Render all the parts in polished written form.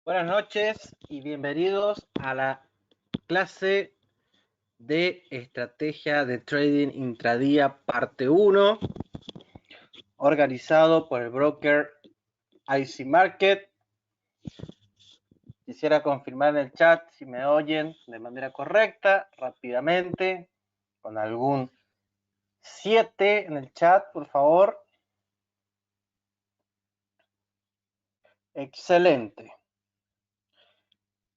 Buenas noches y bienvenidos a la clase de estrategia de trading intradía parte 1, organizado por el broker IC Market. Quisiera confirmar en el chat si me oyen de manera correcta, rápidamente, con algún 7 en el chat, por favor. Excelente.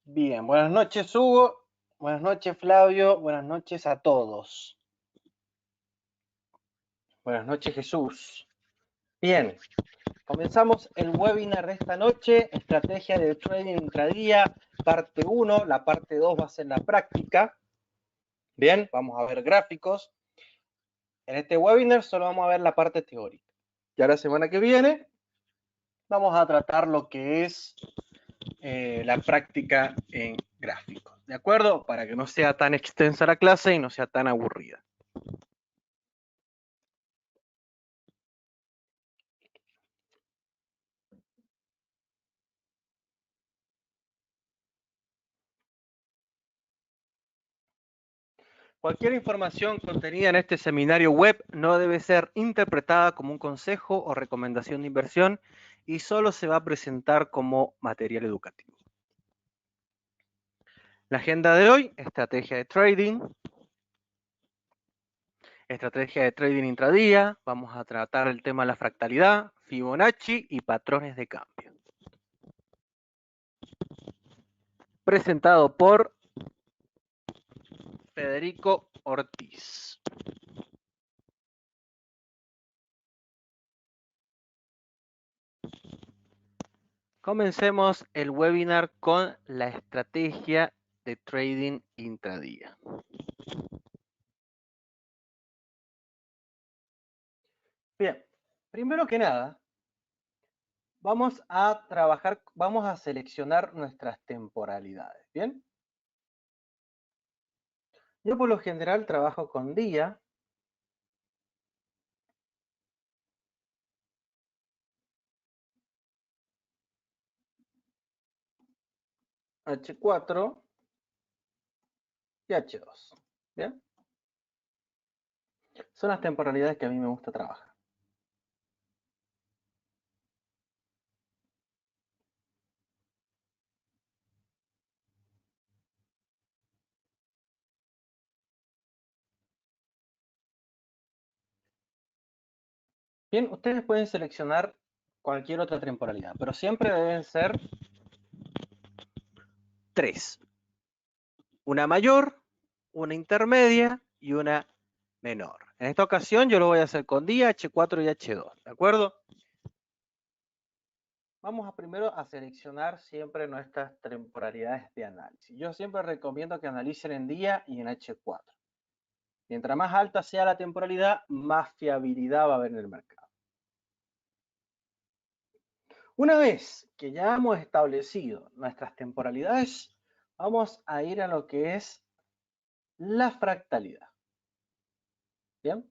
Bien, buenas noches Hugo, buenas noches Flavio, buenas noches a todos. Buenas noches Jesús. Bien, comenzamos el webinar de esta noche, estrategia de trading intradía, parte 1, la parte 2 va a ser la práctica. Bien, vamos a ver gráficos. En este webinar solo vamos a ver la parte teórica. Ya la semana que viene vamos a tratar lo que es la práctica en gráficos. ¿De acuerdo? Para que no sea tan extensa la clase y no sea tan aburrida. Cualquier información contenida en este seminario web no debe ser interpretada como un consejo o recomendación de inversión y solo se va a presentar como material educativo. La agenda de hoy, estrategia de trading intradía, vamos a tratar el tema de la fractalidad, Fibonacci y patrones de cambio. Presentado por Federico Ortiz. Comencemos el webinar con la estrategia de trading intradía. Bien, primero que nada, vamos a seleccionar nuestras temporalidades, ¿bien? Yo por lo general trabajo con día. H4 y H2, ¿bien? Son las temporalidades que a mí me gusta trabajar. Bien, ustedes pueden seleccionar cualquier otra temporalidad, pero siempre deben ser 3. Una mayor, una intermedia y una menor. En esta ocasión yo lo voy a hacer con día, H4 y H2, ¿de acuerdo? Vamos primero a seleccionar siempre nuestras temporalidades de análisis. Yo siempre recomiendo que analicen en día y en H4. Mientras más alta sea la temporalidad, más fiabilidad va a haber en el mercado. Una vez que ya hemos establecido nuestras temporalidades, vamos a ir a lo que es la fractalidad. ¿Bien?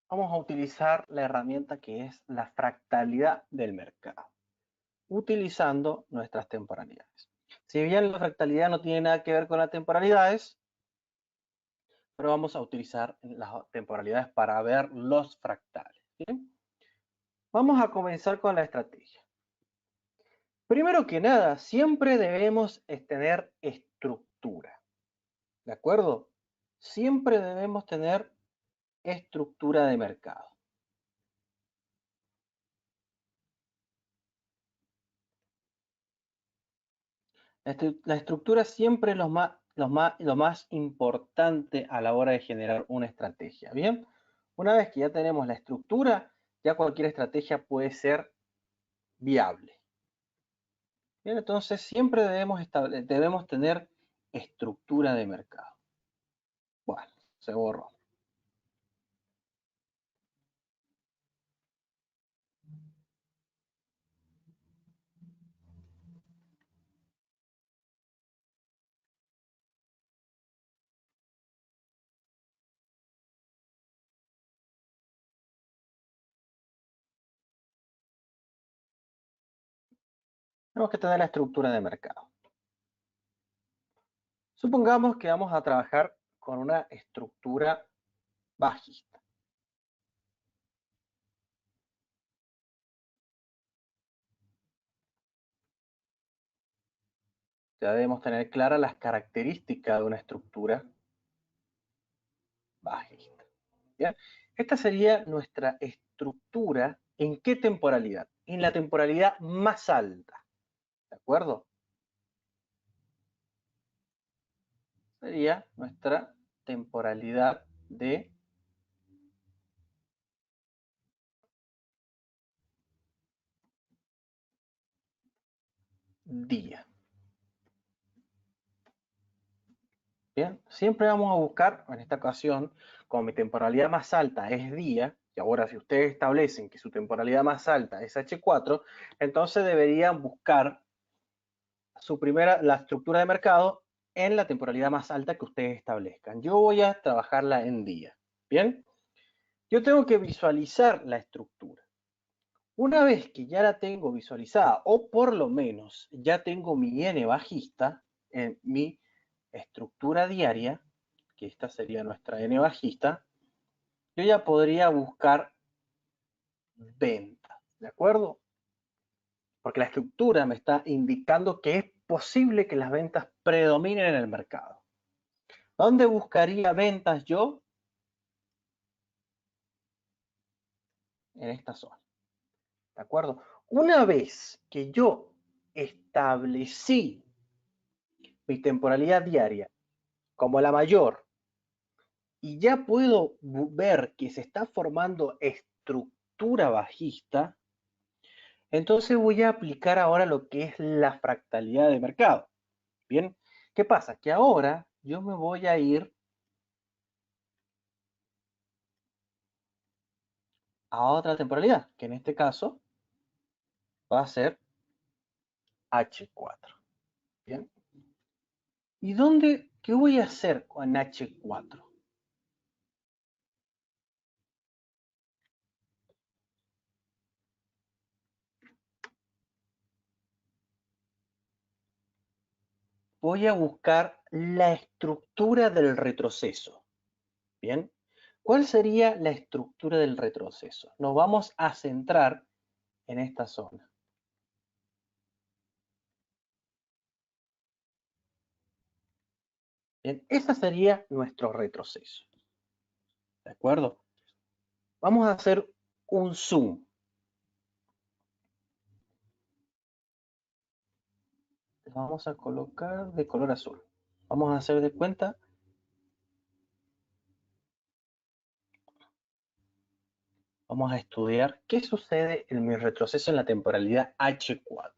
Vamos a utilizar la herramienta que es la fractalidad del mercado, utilizando nuestras temporalidades. Si bien la fractalidad no tiene nada que ver con las temporalidades, pero vamos a utilizar las temporalidades para ver los fractales. ¿Bien? Vamos a comenzar con la estrategia. Primero que nada, siempre debemos tener estructura. ¿De acuerdo? Siempre debemos tener estructura de mercado. La estructura siempre es lo más importante a la hora de generar una estrategia. Bien, una vez que ya tenemos la estructura, ya cualquier estrategia puede ser viable. Bien, entonces siempre debemos tener estructura de mercado. Bueno, se borró. tenemos que tener la estructura de mercado. Supongamos que vamos a trabajar con una estructura bajista. Ya debemos tener claras las características de una estructura bajista. ¿Bien? Esta sería nuestra estructura. ¿En qué temporalidad? En la temporalidad más alta. ¿De acuerdo? Sería nuestra temporalidad de día. Bien, siempre vamos a buscar, en esta ocasión, como mi temporalidad más alta es día, y ahora si ustedes establecen que su temporalidad más alta es H4, entonces deberían buscar la estructura de mercado en la temporalidad más alta que ustedes establezcan. Yo voy a trabajarla en día. Bien, yo tengo que visualizar la estructura. Una vez que ya la tengo visualizada, o por lo menos ya tengo mi N bajista en mi estructura diaria, que esta sería nuestra N bajista, yo ya podría buscar ventas, ¿de acuerdo? Porque la estructura me está indicando que es posible que las ventas predominen en el mercado. ¿Dónde buscaría ventas yo? En esta zona, ¿de acuerdo? Una vez que yo establecí mi temporalidad diaria como la mayor y ya puedo ver que se está formando estructura bajista, entonces voy a aplicar ahora lo que es la fractalidad de mercado. Bien, ¿qué pasa? Que ahora yo me voy a ir a otra temporalidad, que en este caso va a ser H4. Bien, ¿y qué voy a hacer con H4? Voy a buscar la estructura del retroceso. Bien, ¿cuál sería la estructura del retroceso? Nos vamos a centrar en esta zona. Bien, ese sería nuestro retroceso. ¿De acuerdo? Vamos a hacer un zoom. Vamos a colocar de color azul. Vamos a hacer de cuenta. Vamos a estudiar qué sucede en mi retroceso en la temporalidad H4.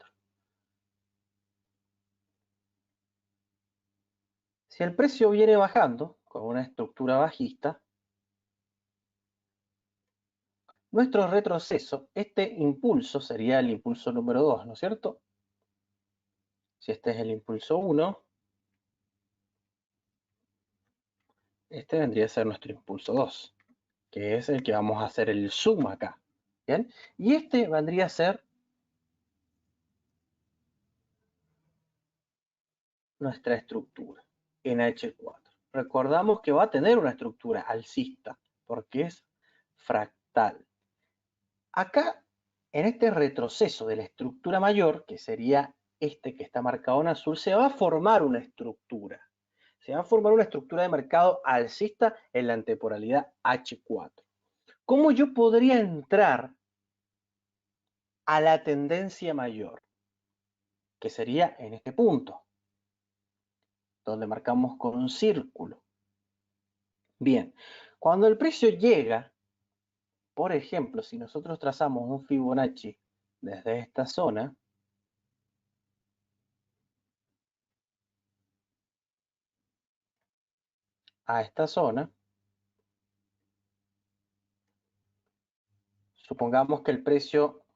Si el precio viene bajando con una estructura bajista, nuestro retroceso, este impulso sería el impulso número 2, ¿no es cierto? Si este es el impulso 1, este vendría a ser nuestro impulso 2, que es el que vamos a hacer el zoom acá. ¿Bien? Y este vendría a ser nuestra estructura en H4. Recordamos que va a tener una estructura alcista, porque es fractal. Acá, en este retroceso de la estructura mayor, que sería este que está marcado en azul, se va a formar una estructura. Se va a formar una estructura de mercado alcista en la temporalidad H4. ¿Cómo yo podría entrar a la tendencia mayor? Que sería en este punto, donde marcamos con un círculo. Bien, cuando el precio llega, por ejemplo, si nosotros trazamos un Fibonacci desde esta zona, a esta zona, supongamos que el precio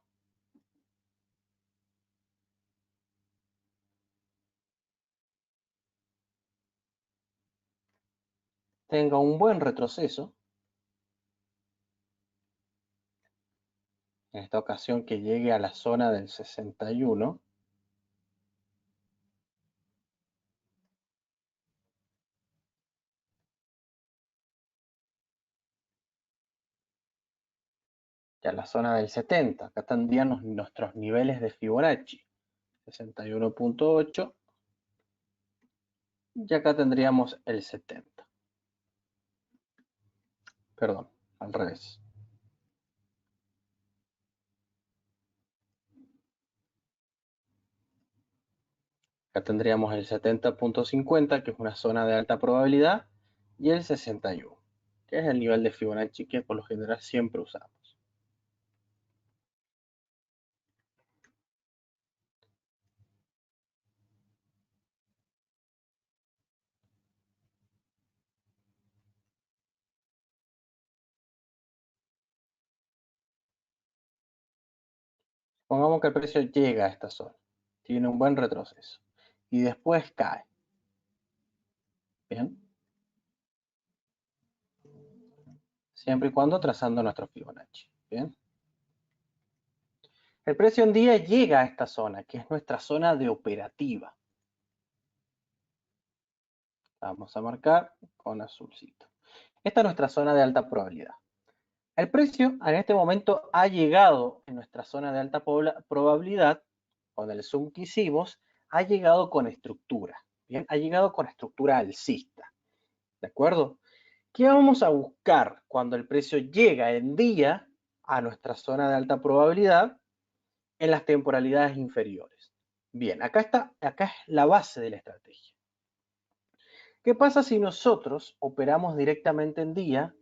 tenga un buen retroceso, en esta ocasión que llegue a la zona del 61, ya la zona del 70. Acá tendríamos nuestros niveles de Fibonacci. 61.8. Y acá tendríamos el 70. Perdón, al revés. Acá tendríamos el 70.50, que es una zona de alta probabilidad, y el 61, que es el nivel de Fibonacci que por lo general siempre usamos. Pongamos que el precio llega a esta zona, tiene un buen retroceso, y después cae. Bien. Siempre y cuando trazando nuestro Fibonacci. Bien. El precio en día llega a esta zona, que es nuestra zona de operativa. Vamos a marcar con azulcito. Esta es nuestra zona de alta probabilidad. El precio en este momento ha llegado en nuestra zona de alta probabilidad, con el zoom que hicimos, ha llegado con estructura. Bien, ha llegado con estructura alcista. ¿De acuerdo? ¿Qué vamos a buscar cuando el precio llega en día a nuestra zona de alta probabilidad en las temporalidades inferiores? Bien, acá es la base de la estrategia. ¿Qué pasa si nosotros operamos directamente en día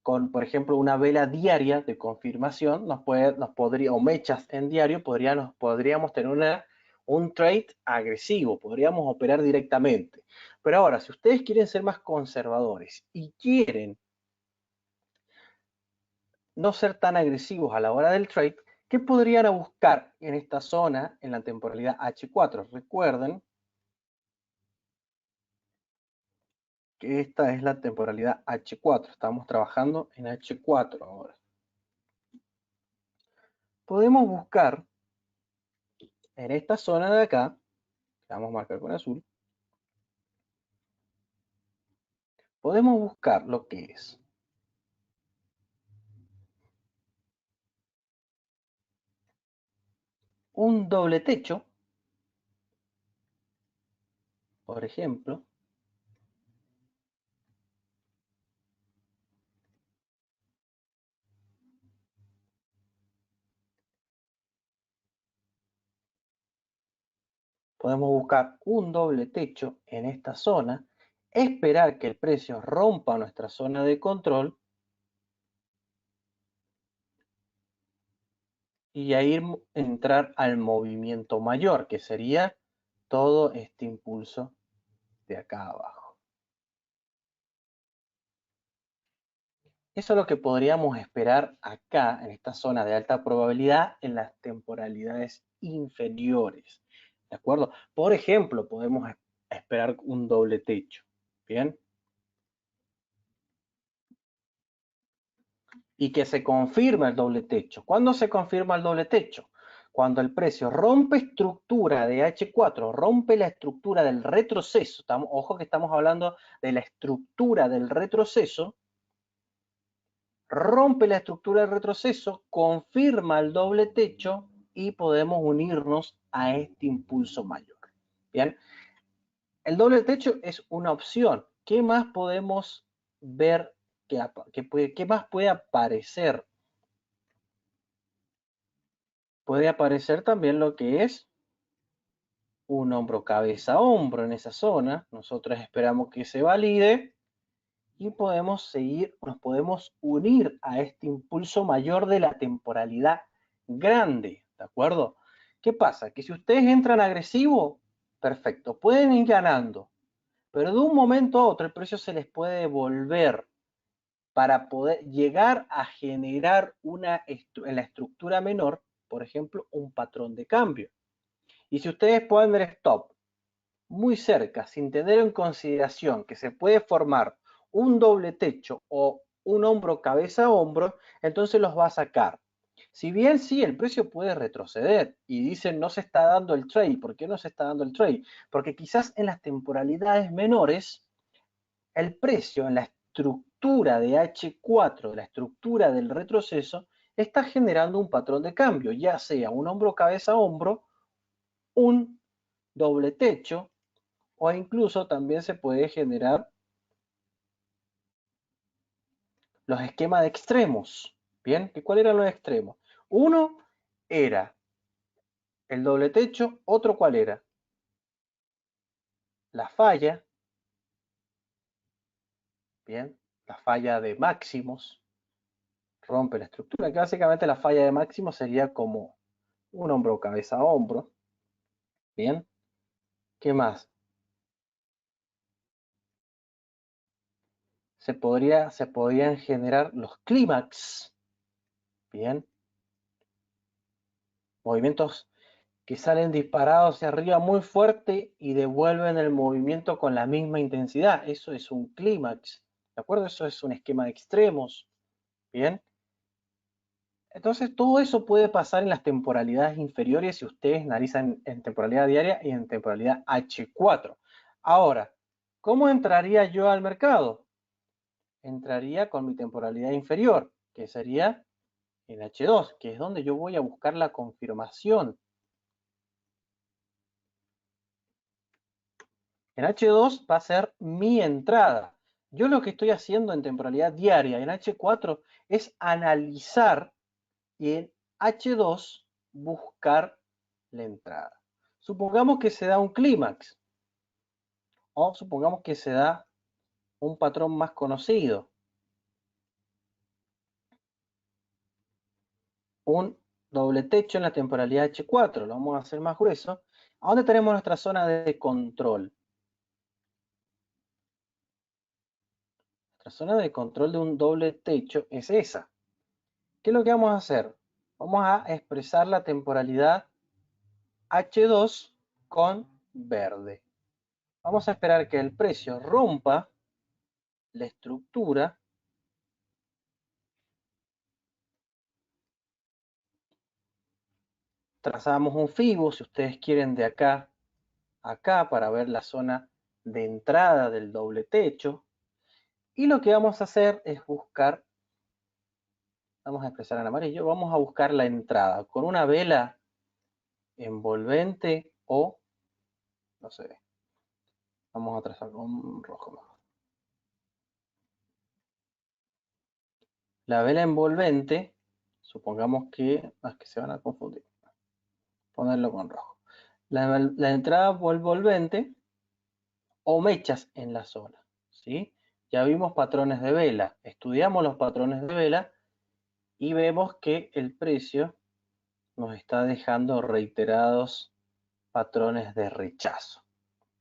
con, por ejemplo, una vela diaria de confirmación? O mechas en diario, podríamos tener un trade agresivo, podríamos operar directamente. Pero ahora, si ustedes quieren ser más conservadores y quieren no ser tan agresivos a la hora del trade, ¿qué podrían buscar en esta zona en la temporalidad H4? Recuerden que esta es la temporalidad H4. Estamos trabajando en H4 ahora. Podemos buscar en esta zona de acá, que vamos a marcar con azul, podemos buscar lo que es un doble techo, por ejemplo, podemos buscar un doble techo en esta zona, esperar que el precio rompa nuestra zona de control y ahí entrar al movimiento mayor, que sería todo este impulso de acá abajo. Eso es lo que podríamos esperar acá, en esta zona de alta probabilidad, en las temporalidades inferiores. ¿De acuerdo? Por ejemplo, podemos esperar un doble techo. ¿Bien? Y que se confirme el doble techo. ¿Cuándo se confirma el doble techo? Cuando el precio rompe estructura de H4, rompe la estructura del retroceso. Ojo que estamos hablando de la estructura del retroceso. Rompe la estructura del retroceso, confirma el doble techo y podemos unirnos a este impulso mayor. Bien, el doble techo es una opción. ¿Qué más podemos ver? ¿Qué más puede aparecer? Puede aparecer también lo que es un hombro cabeza a hombro en esa zona. Nosotros esperamos que se valide y podemos seguir, nos podemos unir a este impulso mayor de la temporalidad grande, ¿de acuerdo? ¿Qué pasa? Que si ustedes entran agresivo, perfecto, pueden ir ganando, pero de un momento a otro el precio se les puede devolver para poder llegar a generar en la estructura menor, por ejemplo, un patrón de cambio. Y si ustedes ponen el stop muy cerca, sin tener en consideración que se puede formar un doble techo o un hombro cabeza a hombro, entonces los va a sacar. Si bien sí, el precio puede retroceder y dicen no se está dando el trade. ¿Por qué no se está dando el trade? Porque quizás en las temporalidades menores el precio en la estructura de H4, la estructura del retroceso, está generando un patrón de cambio, ya sea un hombro, cabeza, hombro, un doble techo, o incluso también se puede generar los esquemas de extremos. Bien, ¿cuáles eran los extremos? Uno era el doble techo, otro ¿cuál era? La falla, bien, la falla de máximos, rompe la estructura, que básicamente la falla de máximos sería como un hombro, cabeza, hombro, bien. ¿Qué más? Se podrían generar los clímax, bien, movimientos que salen disparados hacia arriba muy fuerte y devuelven el movimiento con la misma intensidad. Eso es un clímax, ¿de acuerdo? Eso es un esquema de extremos, ¿bien? Entonces, todo eso puede pasar en las temporalidades inferiores si ustedes analizan en temporalidad diaria y en temporalidad H4. Ahora, ¿cómo entraría yo al mercado? Entraría con mi temporalidad inferior, que sería en H2, que es donde yo voy a buscar la confirmación. En H2 va a ser mi entrada. Yo lo que estoy haciendo en temporalidad diaria en H4 es analizar y en H2 buscar la entrada. Supongamos que se da un clímax o supongamos que se da un patrón más conocido, un doble techo en la temporalidad H4, lo vamos a hacer más grueso. ¿A dónde tenemos nuestra zona de control? Nuestra zona de control de un doble techo es esa. ¿Qué es lo que vamos a hacer? Vamos a expresar la temporalidad H2 con verde. Vamos a esperar que el precio rompa la estructura. Trazamos un fibo, si ustedes quieren, de acá a acá para ver la zona de entrada del doble techo. Y lo que vamos a hacer es buscar, vamos a expresar en amarillo, vamos a buscar la entrada con una vela envolvente o, no sé, vamos a trazar con rojo mejor. La vela envolvente, supongamos que, no, es que se van a confundir, ponerlo con rojo. La entrada envolvente o mechas en la zona, ¿sí? Ya vimos patrones de vela, estudiamos los patrones de vela y vemos que el precio nos está dejando reiterados patrones de rechazo.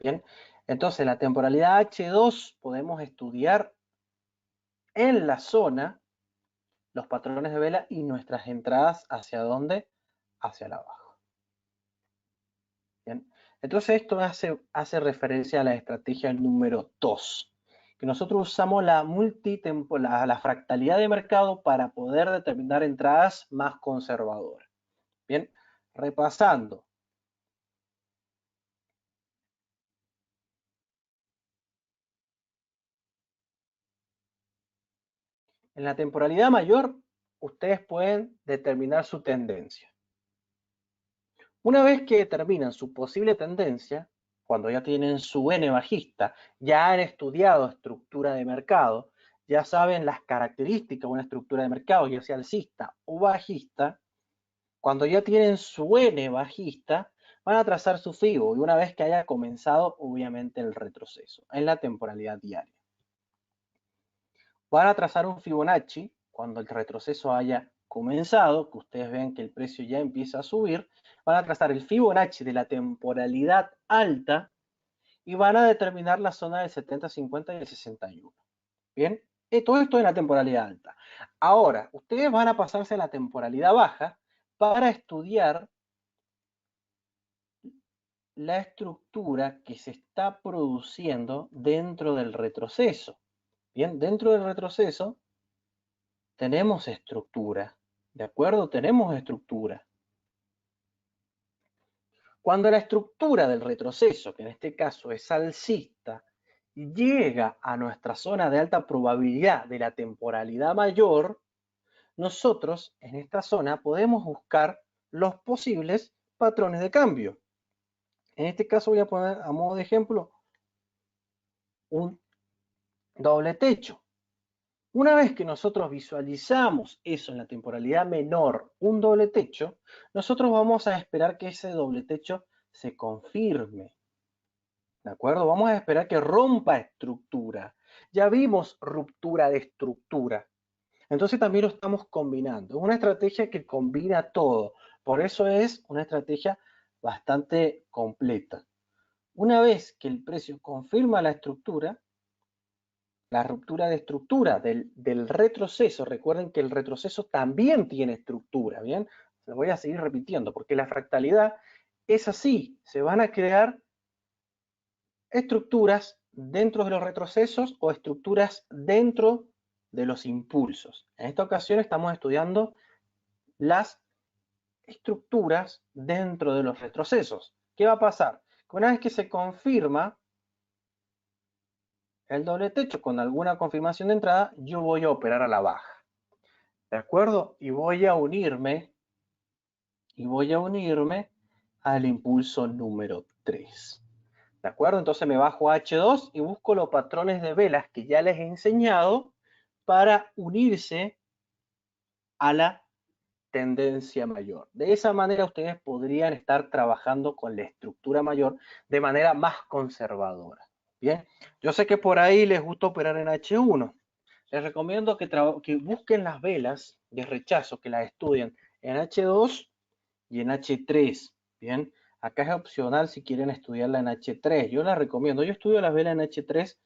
Bien, entonces la temporalidad H2 podemos estudiar en la zona los patrones de vela y nuestras entradas hacia dónde, hacia la abajo. Bien, entonces esto hace referencia a la estrategia número 2, que nosotros usamos la fractalidad de mercado para poder determinar entradas más conservadoras. Bien, repasando. En la temporalidad mayor, ustedes pueden determinar su tendencia. Una vez que determinan su posible tendencia, cuando ya tienen su N bajista, ya han estudiado estructura de mercado, ya saben las características de una estructura de mercado, ya sea alcista o bajista, cuando ya tienen su N bajista, van a trazar su FIBO y una vez que haya comenzado, obviamente, el retroceso en la temporalidad diaria. Van a trazar un Fibonacci cuando el retroceso haya comenzado, que ustedes ven que el precio ya empieza a subir, van a trazar el Fibonacci de la temporalidad alta y van a determinar la zona del 70, 50 y el 61. Bien, todo esto en la temporalidad alta. Ahora, ustedes van a pasarse a la temporalidad baja para estudiar la estructura que se está produciendo dentro del retroceso. Bien, dentro del retroceso tenemos estructura, ¿de acuerdo? Tenemos estructura. Cuando la estructura del retroceso, que en este caso es alcista, llega a nuestra zona de alta probabilidad de la temporalidad mayor, nosotros en esta zona podemos buscar los posibles patrones de cambio. En este caso voy a poner a modo de ejemplo un doble techo. Una vez que nosotros visualizamos eso en la temporalidad menor, un doble techo, nosotros vamos a esperar que ese doble techo se confirme. ¿De acuerdo? Vamos a esperar que rompa estructura. Ya vimos ruptura de estructura. Entonces también lo estamos combinando. Es una estrategia que combina todo. Por eso es una estrategia bastante completa. Una vez que el precio confirma la ruptura de estructura del retroceso, recuerden que el retroceso también tiene estructura, ¿bien? Lo voy a seguir repitiendo porque la fractalidad es así. Se van a crear estructuras dentro de los retrocesos o estructuras dentro de los impulsos. En esta ocasión estamos estudiando las estructuras dentro de los retrocesos. ¿Qué va a pasar? Que una vez que se confirma el doble techo con alguna confirmación de entrada, yo voy a operar a la baja. ¿De acuerdo? Y voy a unirme al impulso número 3. ¿De acuerdo? Entonces me bajo a H2 y busco los patrones de velas que ya les he enseñado para unirse a la tendencia mayor. De esa manera ustedes podrían estar trabajando con la estructura mayor de manera más conservadora. Bien, yo sé que por ahí les gusta operar en H1. Les recomiendo que busquen las velas de rechazo, que las estudien en H2 y en H3. Bien, acá es opcional si quieren estudiarla en H3. Yo la recomiendo. Yo estudio las velas en H3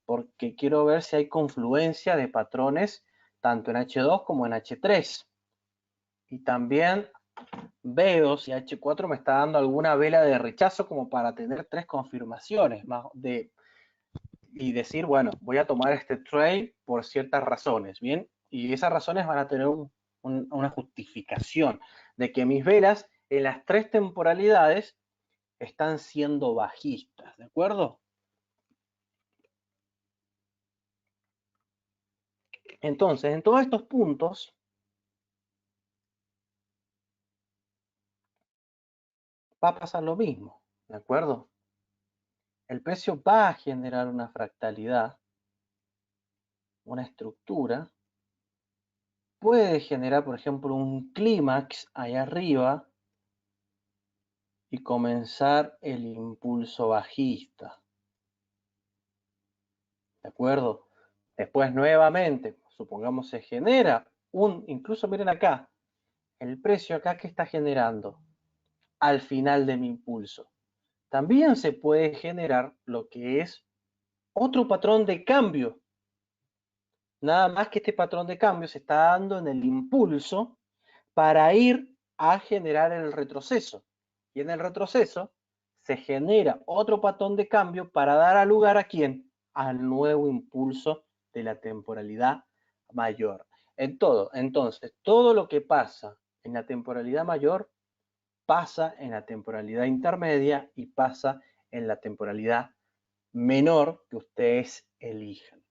porque quiero ver si hay confluencia de patrones tanto en H2 como en H3. Y también veo si H4 me está dando alguna vela de rechazo como para tener 3 confirmaciones más y decir, bueno, voy a tomar este trade por ciertas razones, ¿bien? Y esas razones van a tener una justificación de que mis velas en las 3 temporalidades están siendo bajistas, ¿de acuerdo? Entonces, en todos estos puntos va a pasar lo mismo, ¿de acuerdo? El precio va a generar una fractalidad, una estructura, puede generar, por ejemplo, un clímax ahí arriba y comenzar el impulso bajista, ¿de acuerdo? Después nuevamente, supongamos se genera incluso miren acá, el precio acá que está generando al final de mi impulso. También se puede generar lo que es otro patrón de cambio. Nada más que este patrón de cambio se está dando en el impulso para ir a generar el retroceso. Y en el retroceso se genera otro patrón de cambio para dar a lugar a quién? Al nuevo impulso de la temporalidad mayor. Entonces, todo lo que pasa en la temporalidad mayor pasa en la temporalidad intermedia y pasa en la temporalidad menor que ustedes elijan.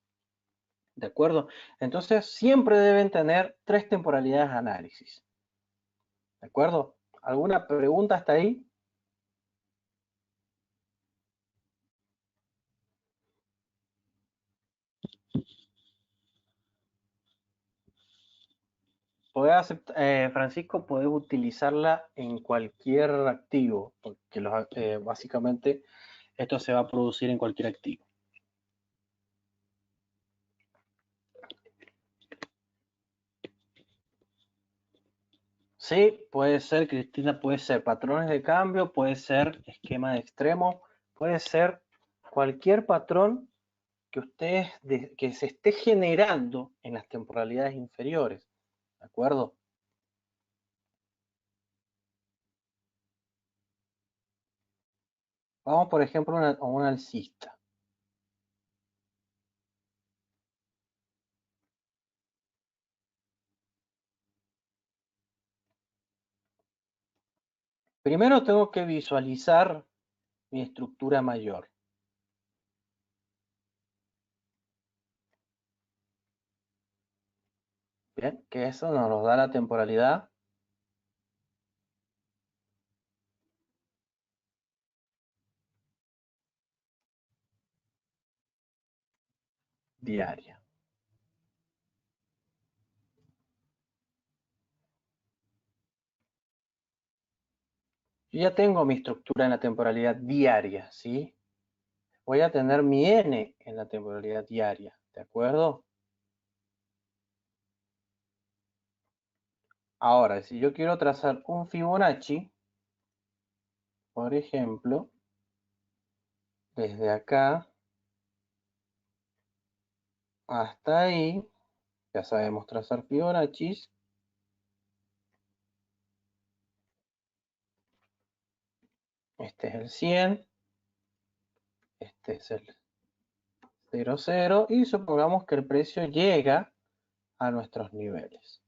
¿De acuerdo? Entonces, siempre deben tener 3 temporalidades de análisis. ¿De acuerdo? ¿Alguna pregunta hasta ahí? Francisco, podés utilizarla en cualquier activo, porque básicamente esto se va a producir en cualquier activo. Sí, puede ser, Cristina, puede ser patrones de cambio, puede ser esquema de extremo, puede ser cualquier patrón que se esté generando en las temporalidades inferiores, ¿de acuerdo? Vamos, por ejemplo, a un alcista. Primero tengo que visualizar mi estructura mayor. Bien, que eso nos lo da la temporalidad diaria. Yo ya tengo mi estructura en la temporalidad diaria, ¿sí? Voy a tener mi n en la temporalidad diaria, ¿de acuerdo? Ahora, si yo quiero trazar un Fibonacci, por ejemplo, desde acá hasta ahí, ya sabemos trazar Fibonaccis. Este es el 100, este es el 00, y supongamos que el precio llega a nuestros niveles,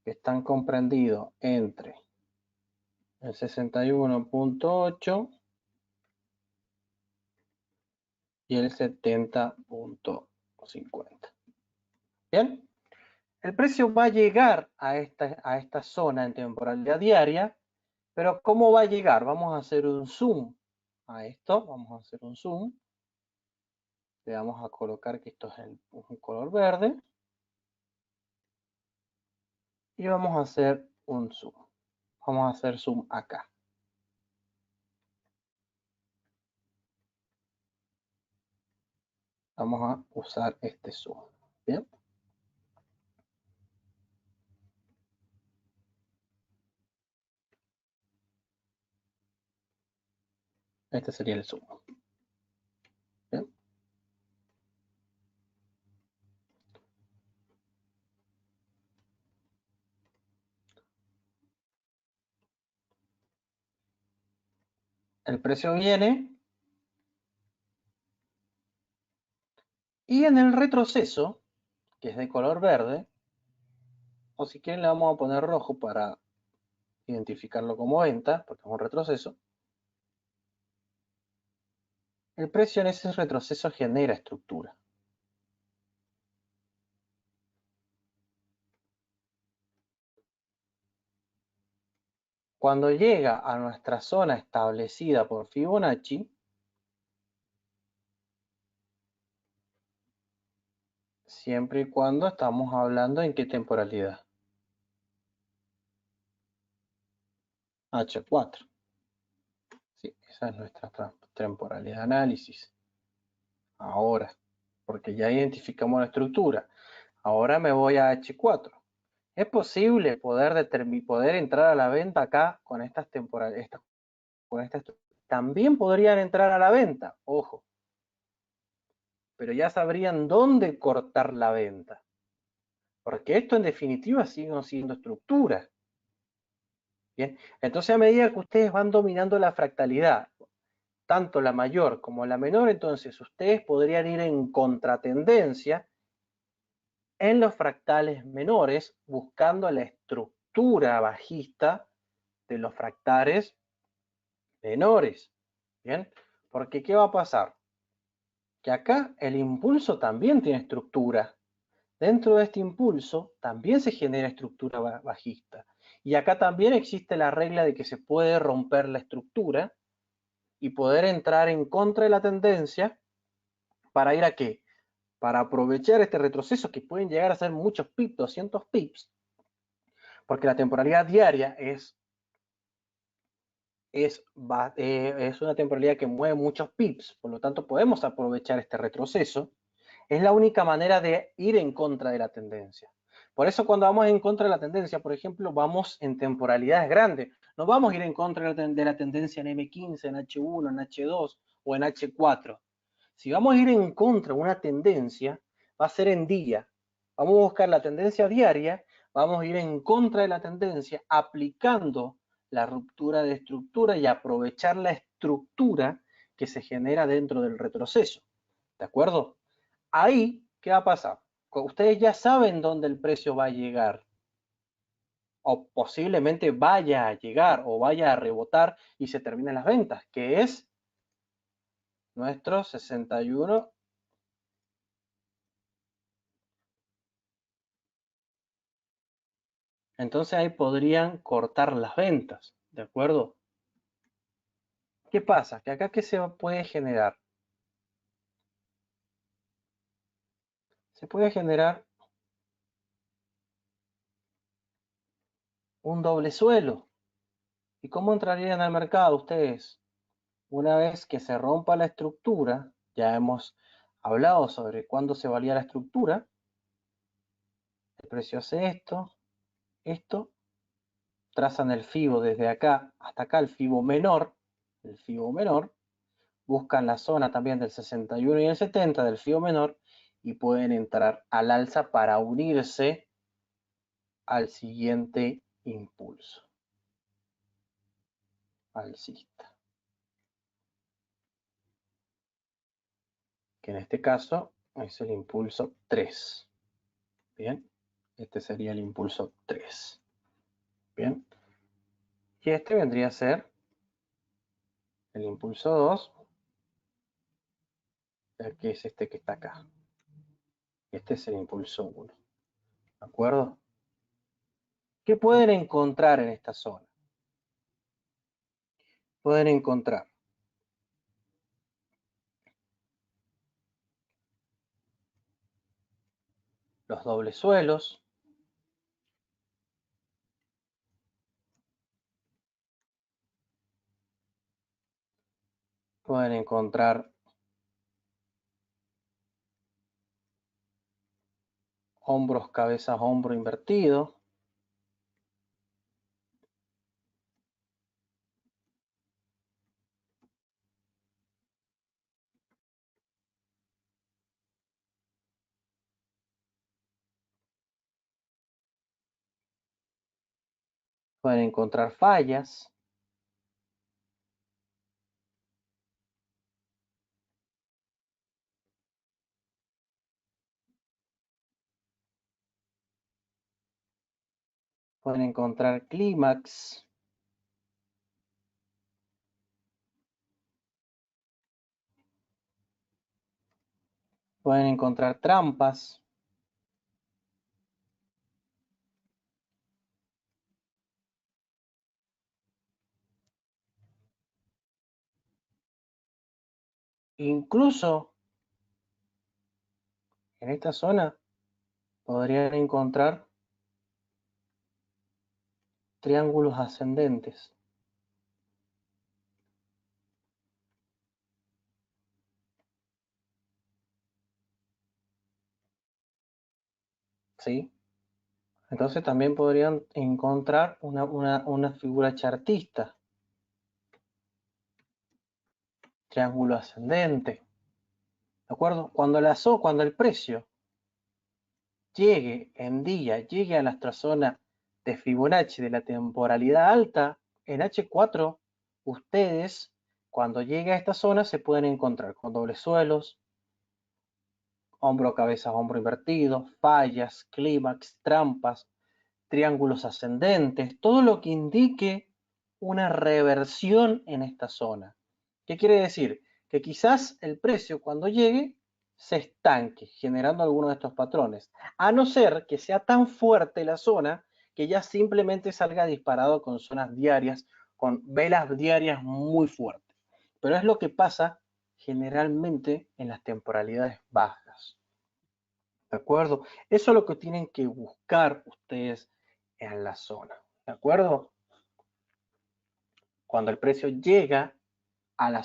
que están comprendidos entre el 61.8 y el 70.50. Bien, el precio va a llegar a esta zona en temporalidad diaria, pero ¿cómo va a llegar? Vamos a hacer un zoom a esto, vamos a hacer un zoom. Le vamos a colocar que esto es un color verde. Y vamos a hacer un zoom. Vamos a hacer zoom acá. Vamos a usar este zoom. Bien. Este sería el zoom. Bien. El precio viene. Y en el retroceso, que es de color verde, o si quieren le vamos a poner rojo para identificarlo como venta, porque es un retroceso. El precio en ese retroceso genera estructura. Cuando llega a nuestra zona establecida por Fibonacci, siempre y cuando estamos hablando en qué temporalidad. H4. Sí, esa es nuestra temporalidad de análisis. Ahora, porque ya identificamos la estructura. Ahora me voy a H4. ¿Es posible poder entrar a la venta acá con estas temporales? También podrían entrar a la venta, ojo. Pero ya sabrían dónde cortar la venta. Porque esto en definitiva siguen siendo estructuras. Bien, entonces a medida que ustedes van dominando la fractalidad, tanto la mayor como la menor, entonces ustedes podrían ir en contratendencia en los fractales menores, buscando la estructura bajista de los fractales menores. ¿Bien? Porque ¿qué va a pasar? Que acá el impulso también tiene estructura. Dentro de este impulso también se genera estructura bajista. Y acá también existe la regla de que se puede romper la estructura y poder entrar en contra de la tendencia para ir a qué? Para aprovechar este retroceso que pueden llegar a ser muchos pips, 200 pips, porque la temporalidad diaria es una temporalidad que mueve muchos pips, por lo tanto podemos aprovechar este retroceso. Es la única manera de ir en contra de la tendencia. Por eso cuando vamos en contra de la tendencia, por ejemplo, vamos en temporalidades grandes. No vamos a ir en contra de la tendencia en M15, en H1, en H2 o en H4. Si vamos a ir en contra de una tendencia, va a ser en día. Vamos a buscar la tendencia diaria, vamos a ir en contra de la tendencia aplicando la ruptura de estructura y aprovechar la estructura que se genera dentro del retroceso. ¿De acuerdo? Ahí, ¿qué va a pasar? Ustedes ya saben dónde el precio va a llegar, o posiblemente vaya a llegar, o vaya a rebotar y se terminen las ventas, que es nuestro 61 Entonces ahí podrían cortar las ventas, ¿de acuerdo? ¿Qué pasa? Que acá, ¿qué se puede generar? Se puede generar un doble suelo. ¿Y cómo entrarían al mercado ustedes? Una vez que se rompa la estructura, ya hemos hablado sobre cuándo se valía la estructura, el precio hace esto, trazan el FIBO desde acá hasta acá, el FIBO menor, buscan la zona también del 61 y el 70 del FIBO menor y pueden entrar al alza para unirse al siguiente impulso alcista, que en este caso es el impulso 3. Bien, este sería el impulso 3. Bien, y este vendría a ser el impulso 2, que es este que está acá. Este es el impulso 1. ¿De acuerdo? ¿Qué pueden encontrar en esta zona? Pueden encontrar los dobles suelos, pueden encontrar hombros, cabezas, hombro invertido, pueden encontrar fallas, pueden encontrar clímax, pueden encontrar trampas, incluso en esta zona podrían encontrar triángulos ascendentes. ¿Sí? Entonces también podrían encontrar una figura chartista, triángulo ascendente. ¿De acuerdo? Cuando el precio llegue en día, llegue a nuestra zona de Fibonacci de la temporalidad alta, en H4, ustedes, cuando llegue a esta zona, se pueden encontrar con dobles suelos, hombro, cabeza, hombro invertido, fallas, clímax, trampas, triángulos ascendentes, todo lo que indique una reversión en esta zona. ¿Qué quiere decir? Que quizás el precio cuando llegue se estanque, generando alguno de estos patrones, a no ser que sea tan fuerte la zona que ya simplemente salga disparado con zonas diarias, con velas diarias muy fuertes. Pero es lo que pasa generalmente en las temporalidades bajas. ¿De acuerdo? Eso es lo que tienen que buscar ustedes en la zona. ¿De acuerdo? Cuando el precio llega a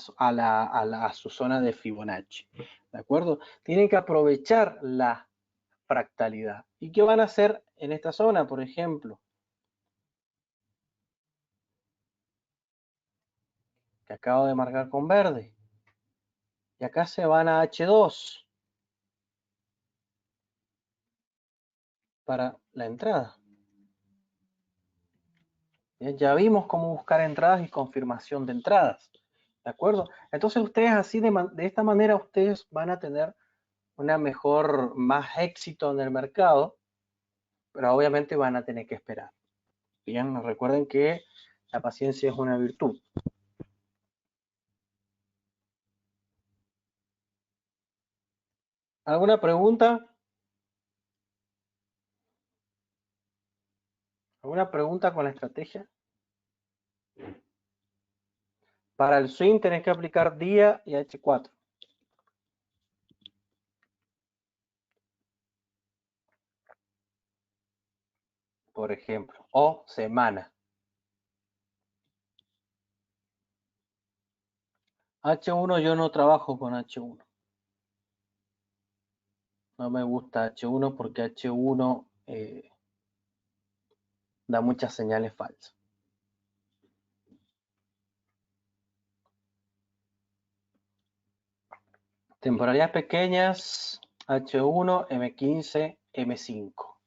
su zona de Fibonacci. ¿De acuerdo? Tienen que aprovechar la fractalidad. ¿Y qué van a hacer en esta zona, por ejemplo? Que acabo de marcar con verde. Y acá se van a H2 para la entrada. Bien, ya vimos cómo buscar entradas y confirmación de entradas. ¿De acuerdo? Entonces ustedes así de esta manera ustedes van a tener más éxito en el mercado, pero obviamente van a tener que esperar. Bien, recuerden que la paciencia es una virtud. ¿Alguna pregunta? ¿Alguna pregunta con la estrategia? Para el swing tenés que aplicar día y H4. Por ejemplo, o semana. H1 yo no trabajo con H1. No me gusta H1 porque H1 da muchas señales falsas. Temporalidades pequeñas, H1, M15, M5.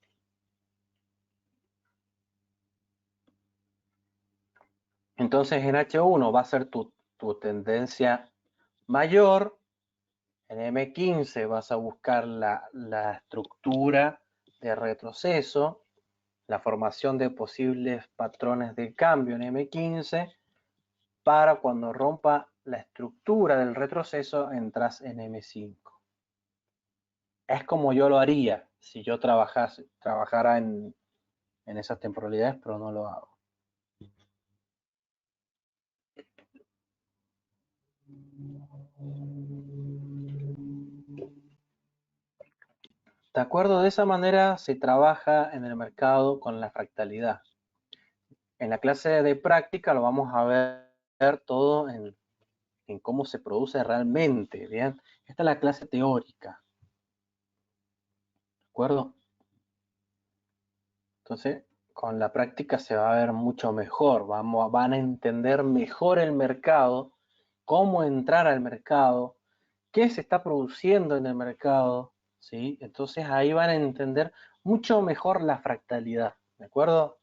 Entonces en H1 va a ser tu tendencia mayor. En M15 vas a buscar la estructura de retroceso, la formación de posibles patrones de cambio en M15, para cuando rompa la estructura del retroceso entras en M5. Es como yo lo haría si yo trabajara en esas temporalidades, pero no lo hago. De acuerdo, de esa manera se trabaja en el mercado con la fractalidad. En la clase de práctica lo vamos a ver todo en cómo se produce realmente, ¿bien? Esta es la clase teórica, ¿de acuerdo? Entonces, con la práctica se va a ver mucho mejor, van a entender mejor el mercado, cómo entrar al mercado, qué se está produciendo en el mercado, ¿sí? Entonces ahí van a entender mucho mejor la fractalidad, ¿de acuerdo?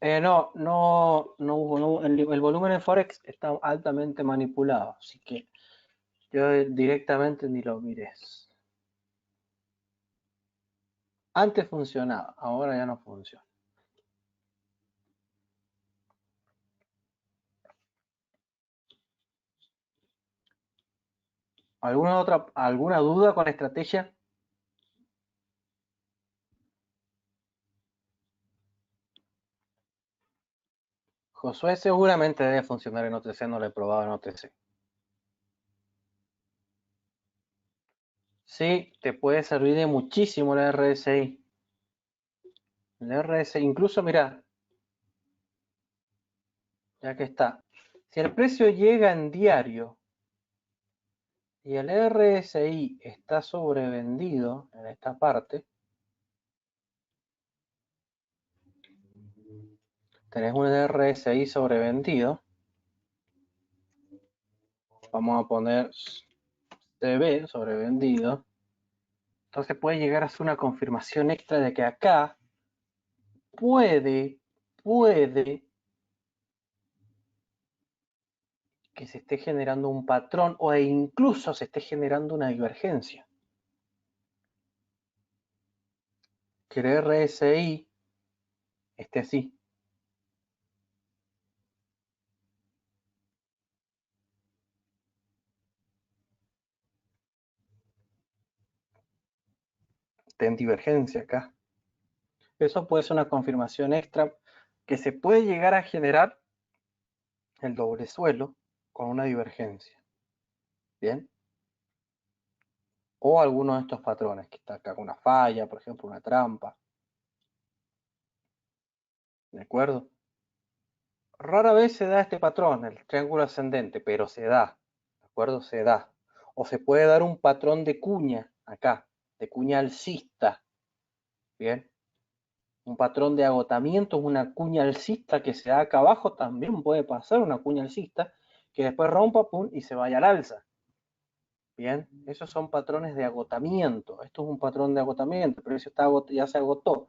No, el volumen en Forex está altamente manipulado, así que yo directamente ni lo mires. Antes funcionaba, ahora ya no funciona. ¿Alguna duda con la estrategia? Josué seguramente debe funcionar en OTC, no lo he probado en OTC. Sí, te puede servir de muchísimo el RSI. El RSI, incluso mira, ya que está. Si el precio llega en diario y el RSI está sobrevendido en esta parte, tenés un RSI sobrevendido. Vamos a poner CB sobrevendido. Entonces puede llegar a ser una confirmación extra de que acá puede que se esté generando un patrón o incluso se esté generando una divergencia. Que el RSI esté así. Esté en divergencia acá. Eso puede ser una confirmación extra que se puede llegar a generar el doble suelo con una divergencia. Bien. O alguno de estos patrones, que está acá con una falla, por ejemplo, una trampa. ¿De acuerdo? Rara vez se da este patrón, el triángulo ascendente, pero se da. ¿De acuerdo? Se da. O se puede dar un patrón de cuña acá, de cuña alcista. Bien. Un patrón de agotamiento, una cuña alcista que se da acá abajo, también puede pasar una cuña alcista que después rompa, pum, y se vaya al alza. Bien, esos son patrones de agotamiento. Esto es un patrón de agotamiento, el precio ya se agotó.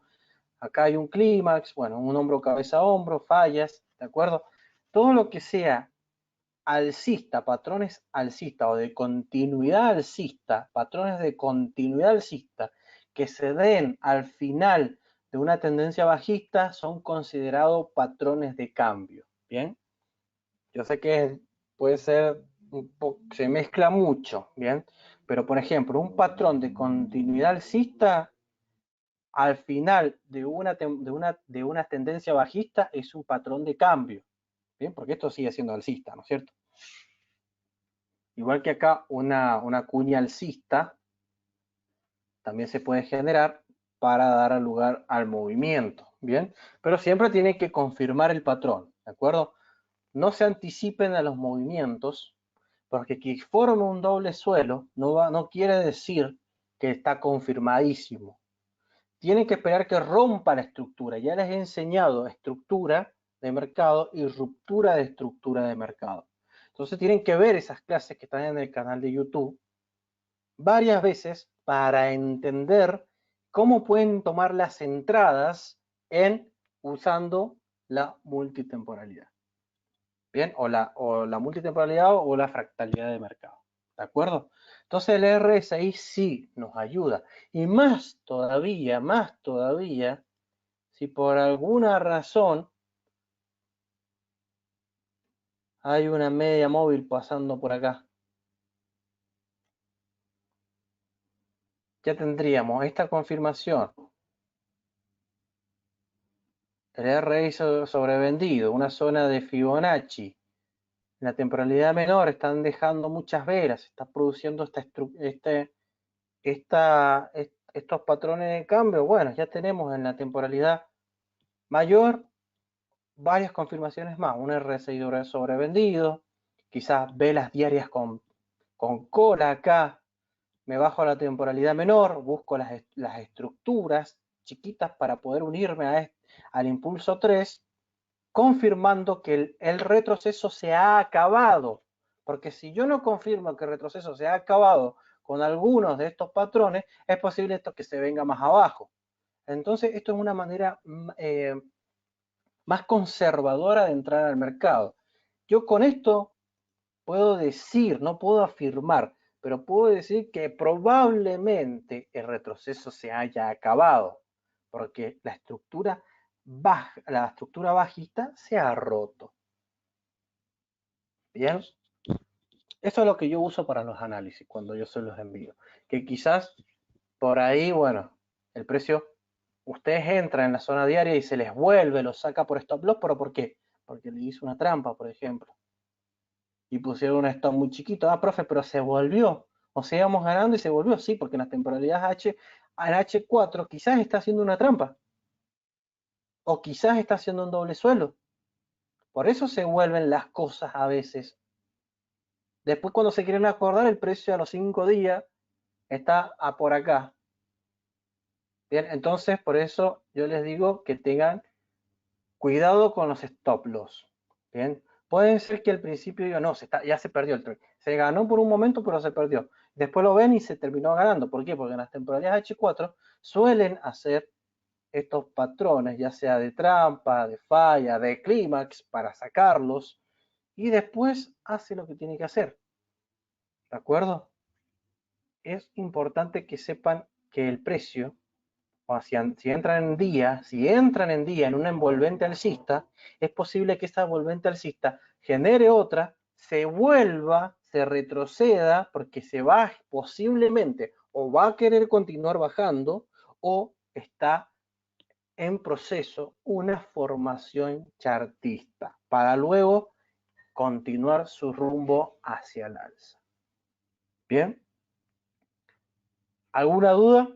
Acá hay un clímax, bueno, un hombro, cabeza, hombro, fallas, ¿de acuerdo? Todo lo que sea alcista, patrones alcista o de continuidad alcista, patrones de continuidad alcista que se den al final de una tendencia bajista son considerados patrones de cambio. Bien, yo sé que puede ser se mezcla mucho, bien, pero por ejemplo, un patrón de continuidad alcista al final de una tendencia bajista es un patrón de cambio, ¿bien? Porque esto sigue siendo alcista, ¿no es cierto? Igual que acá una cuña alcista también se puede generar para dar lugar al movimiento, ¿bien? Pero siempre tiene que confirmar el patrón, ¿de acuerdo? No se anticipen a los movimientos, porque que forme un doble suelo no quiere decir que está confirmadísimo. Tienen que esperar que rompa la estructura. Ya les he enseñado estructura de mercado y ruptura de estructura de mercado. Entonces tienen que ver esas clases que están en el canal de YouTube varias veces para entender cómo pueden tomar las entradas usando la multitemporalidad. Bien, o la multitemporalidad o la fractalidad de mercado. ¿De acuerdo? Entonces el RSI sí nos ayuda. Y más todavía, si por alguna razón hay una media móvil pasando por acá, ya tendríamos esta confirmación. El RSI sobrevendido, una zona de Fibonacci. En la temporalidad menor están dejando muchas velas, está produciendo estos patrones de cambio. Bueno, ya tenemos en la temporalidad mayor varias confirmaciones más, un RSI sobrevendido, quizás velas diarias con cola acá, me bajo a la temporalidad menor, busco las estructuras chiquitas para poder unirme al impulso 3, confirmando que el retroceso se ha acabado, porque si yo no confirmo que el retroceso se ha acabado con algunos de estos patrones, es posible esto que se venga más abajo. Entonces, esto es una manera más conservadora de entrar al mercado. Yo con esto puedo decir, no puedo afirmar, pero puedo decir que probablemente el retroceso se haya acabado, porque la estructura bajista se ha roto. Bien, eso es lo que yo uso para los análisis cuando yo se los envío. Que quizás por ahí, bueno, el precio, ustedes entran en la zona diaria y se les vuelve, lo saca por stop loss, pero ¿por qué? Porque le hizo una trampa, por ejemplo. Y pusieron un stop muy chiquito. Ah, profe, pero se volvió. O sea, íbamos ganando y se volvió. Sí, porque en las temporalidades en H4 quizás está haciendo una trampa. O quizás está haciendo un doble suelo. Por eso se vuelven las cosas a veces. Después cuando se quieren acordar, el precio a los 5 días está por acá. Bien, entonces por eso yo les digo que tengan cuidado con los stop loss. Bien, puede ser que al principio digan, no, ya se perdió el trade. Se ganó por un momento, pero se perdió. Después lo ven y se terminó ganando. ¿Por qué? Porque en las temporalidades H4 suelen hacer estos patrones, ya sea de trampa, de falla, de clímax, para sacarlos. Y después hace lo que tiene que hacer. ¿De acuerdo? Es importante que sepan que el precio, o si entran en día en una envolvente alcista, es posible que esa envolvente alcista genere otra, se vuelva, se retroceda, porque se va posiblemente o va a querer continuar bajando o está en proceso una formación chartista para luego continuar su rumbo hacia el alza. Bien, ¿alguna duda?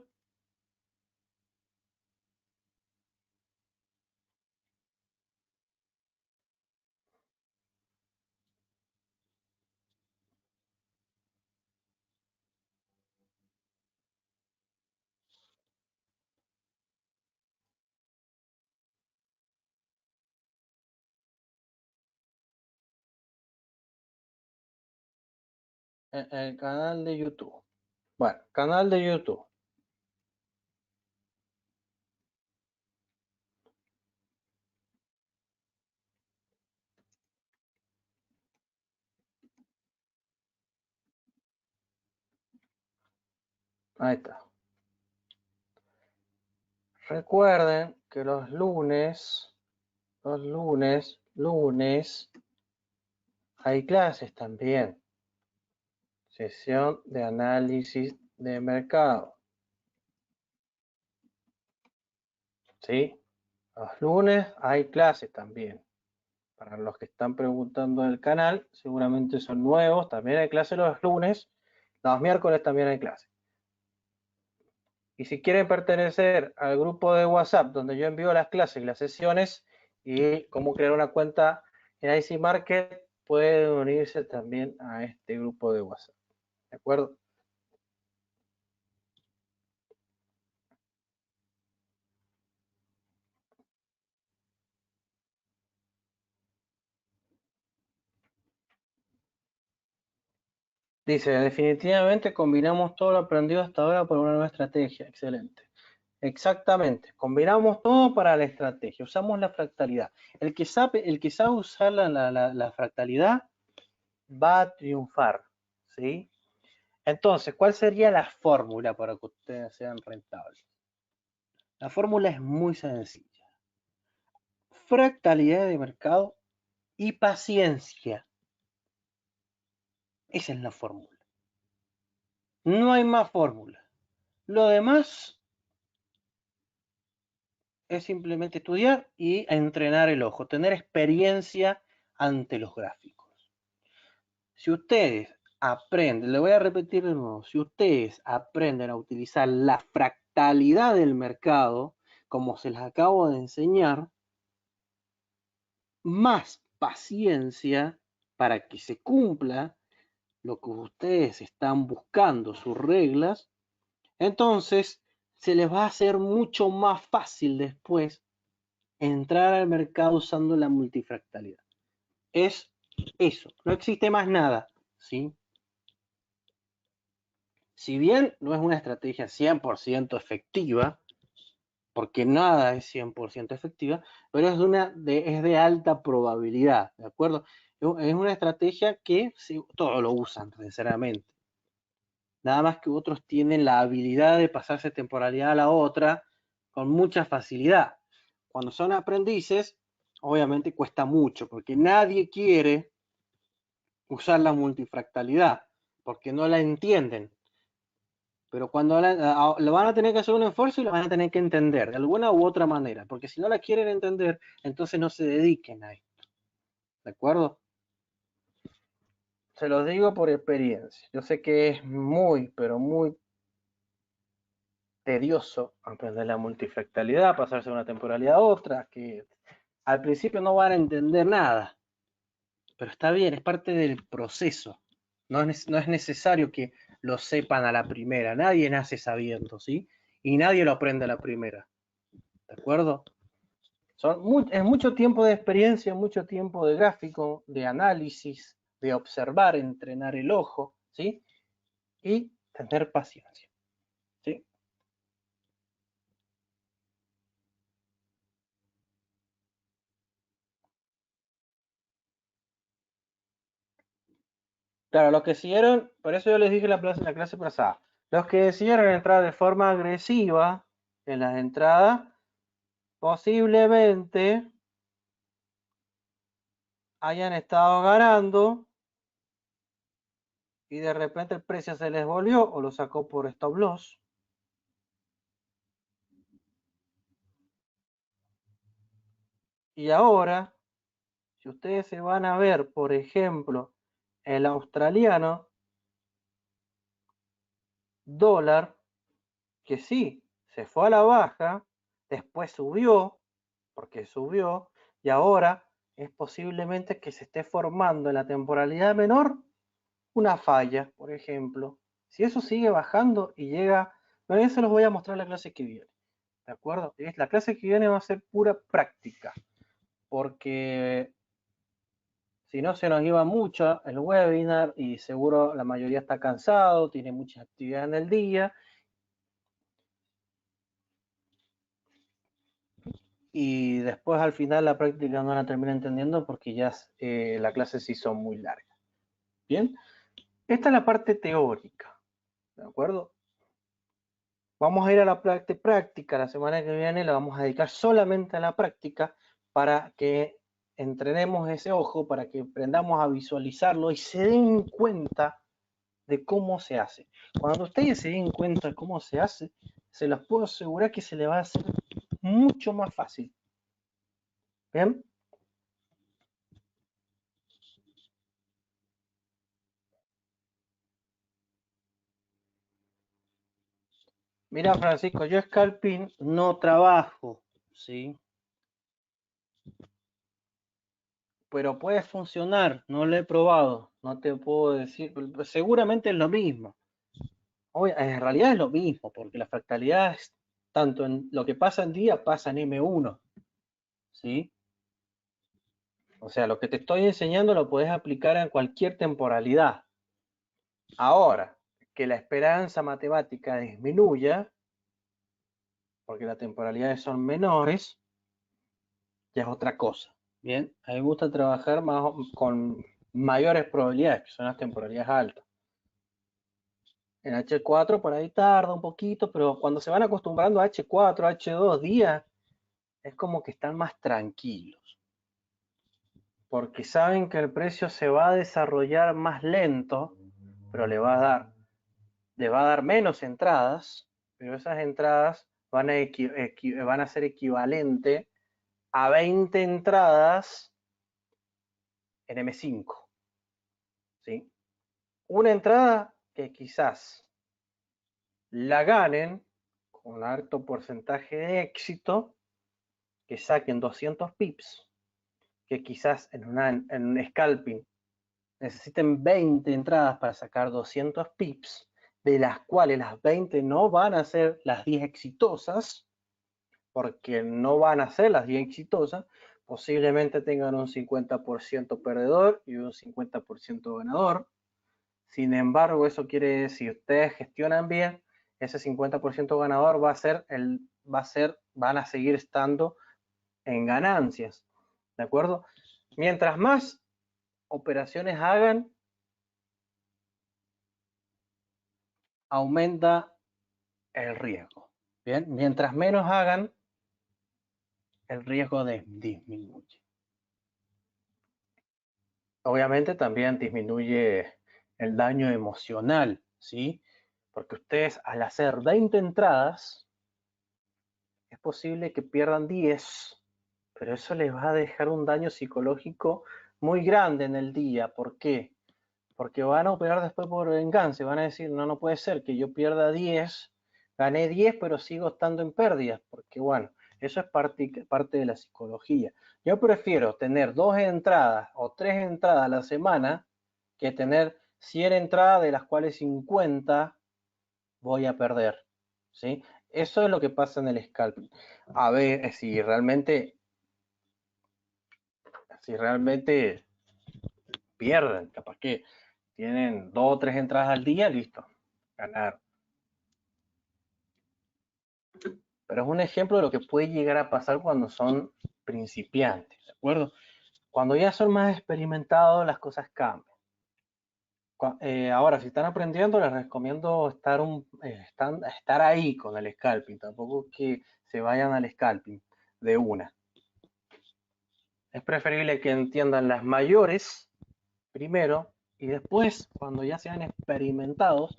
En el canal de YouTube. Bueno, canal de YouTube. Ahí está. Recuerden que los lunes, hay clases también. Sesión de análisis de mercado. ¿sí? Los lunes hay clases también. Para los que están preguntando del canal, seguramente son nuevos. También hay clases los lunes. Los miércoles también hay clases. Y si quieren pertenecer al grupo de WhatsApp donde yo envío las clases y las sesiones y cómo crear una cuenta en IC Market, pueden unirse también a este grupo de WhatsApp. ¿De acuerdo? Dice, definitivamente combinamos todo lo aprendido hasta ahora por una nueva estrategia. Excelente. Exactamente. Combinamos todo para la estrategia. Usamos la fractalidad. El que sabe usar la fractalidad va a triunfar. ¿Sí? Entonces, ¿cuál sería la fórmula para que ustedes sean rentables? La fórmula es muy sencilla. Fractalidad de mercado y paciencia. Esa es la fórmula. No hay más fórmula. Lo demás es simplemente estudiar y entrenar el ojo, tener experiencia ante los gráficos. Si ustedes aprenden, le voy a repetir de nuevo, si ustedes aprenden a utilizar la fractalidad del mercado, como se les acabo de enseñar, más paciencia para que se cumpla lo que ustedes están buscando, sus reglas, entonces se les va a hacer mucho más fácil después entrar al mercado usando la multifractalidad. Es eso, no existe más nada, ¿sí? Si bien no es una estrategia 100% efectiva, porque nada es 100% efectiva, pero es de alta probabilidad, ¿de acuerdo? Es una estrategia que todos lo usan, sinceramente. Nada más que otros tienen la habilidad de pasarse temporalidad a la otra con mucha facilidad. Cuando son aprendices, obviamente cuesta mucho, porque nadie quiere usar la multifractalidad, porque no la entienden. Pero cuando lo van a tener que hacer un esfuerzo y lo van a tener que entender de alguna u otra manera, porque si no la quieren entender, entonces no se dediquen a esto. ¿De acuerdo? Se los digo por experiencia. Yo sé que es muy, pero muy tedioso aprender la multifractalidad, pasarse de una temporalidad a otra, que al principio no van a entender nada, pero está bien, es parte del proceso. No es necesario que lo sepan a la primera, nadie nace sabiendo, ¿sí? Y nadie lo aprende a la primera, ¿de acuerdo? Es mucho tiempo de experiencia, mucho tiempo de gráfico, de análisis, de observar, entrenar el ojo, ¿sí? Y tener paciencia, ¿sí? Claro, los que siguieron, por eso yo les dije en la clase pasada, los que decidieron entrar de forma agresiva en las entradas, posiblemente hayan estado ganando y de repente el precio se les volvió o lo sacó por stop loss. Y ahora, si ustedes se van a ver, por ejemplo, el australiano dólar, que sí, se fue a la baja, después subió, porque subió, y ahora es posiblemente que se esté formando en la temporalidad menor una falla, por ejemplo. Si eso sigue bajando y llega, bueno, eso los voy a mostrar en la clase que viene, ¿de acuerdo? La clase que viene va a ser pura práctica, porque si no se nos iba mucho el webinar y seguro la mayoría está cansado, tiene muchas actividades en el día y después al final la práctica no la termina entendiendo porque ya la clase se hizo muy larga. Bien, esta es la parte teórica, ¿de acuerdo? Vamos a ir a la parte práctica, la semana que viene la vamos a dedicar solamente a la práctica para que entrenemos ese ojo, para que aprendamos a visualizarlo y se den cuenta de cómo se hace. Cuando ustedes se den cuenta de cómo se hace, se los puedo asegurar que se le va a hacer mucho más fácil. ¿Bien? Mira, Francisco, yo scalping no trabajo, ¿sí? Pero puede funcionar, no lo he probado, no te puedo decir, seguramente es lo mismo. En realidad es lo mismo, porque la fractalidad es tanto en lo que pasa en día, pasa en M1, ¿sí? O sea, lo que te estoy enseñando lo puedes aplicar en cualquier temporalidad. Ahora, que la esperanza matemática disminuya, porque las temporalidades son menores, ya es otra cosa. Bien, a mí me gusta trabajar con mayores probabilidades, que son las temporalidades altas. En H4 por ahí tarda un poquito, pero cuando se van acostumbrando a H4, H2 días, es como que están más tranquilos. Porque saben que el precio se va a desarrollar más lento, pero le va a dar menos entradas, pero esas entradas van a ser equivalente a 20 entradas en M5. ¿Sí? Una entrada que quizás la ganen con alto porcentaje de éxito, que saquen 200 pips, que quizás en un scalping necesiten 20 entradas para sacar 200 pips, de las cuales las 20 no van a ser las 10 exitosas, porque no van a ser las 10 exitosas, posiblemente tengan un 50% perdedor y un 50% ganador. Sin embargo, eso quiere decir, si ustedes gestionan bien, ese 50% ganador van a seguir estando en ganancias, ¿de acuerdo? Mientras más operaciones hagan, aumenta el riesgo. Bien, mientras menos hagan, el riesgo disminuye. Obviamente también disminuye el daño emocional, ¿sí? Porque ustedes al hacer 20 entradas, es posible que pierdan 10, pero eso les va a dejar un daño psicológico muy grande en el día. ¿Por qué? Porque van a operar después por venganza, van a decir, no, no puede ser que yo pierda 10, gané 10, pero sigo estando en pérdidas, porque bueno, eso es parte de la psicología. Yo prefiero tener 2 entradas o 3 entradas a la semana que tener 100 entradas de las cuales 50 voy a perder, ¿sí? Eso es lo que pasa en el scalping. A ver, si realmente pierden, capaz que tienen 2 o 3 entradas al día, listo, ganar. Pero es un ejemplo de lo que puede llegar a pasar cuando son principiantes, ¿de acuerdo? Cuando ya son más experimentados, las cosas cambian. Ahora, si están aprendiendo, les recomiendo estar ahí con el scalping, tampoco que se vayan al scalping de una. Es preferible que entiendan las mayores primero y después, cuando ya sean experimentados,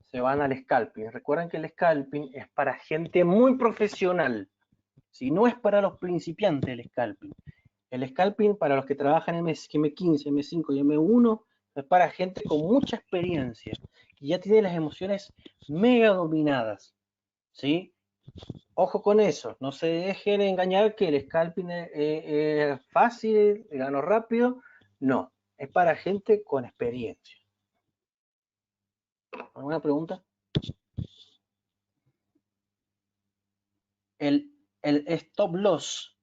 se van al scalping. Recuerden que el scalping es para gente muy profesional, si no es para los principiantes el scalping. El scalping para los que trabajan en M15, M5 y M1 es para gente con mucha experiencia y ya tiene las emociones mega dominadas, ¿sí? Ojo con eso, no se dejen engañar que el scalping es fácil, gano rápido. No, es para gente con experiencia. ¿Alguna pregunta? El stop loss,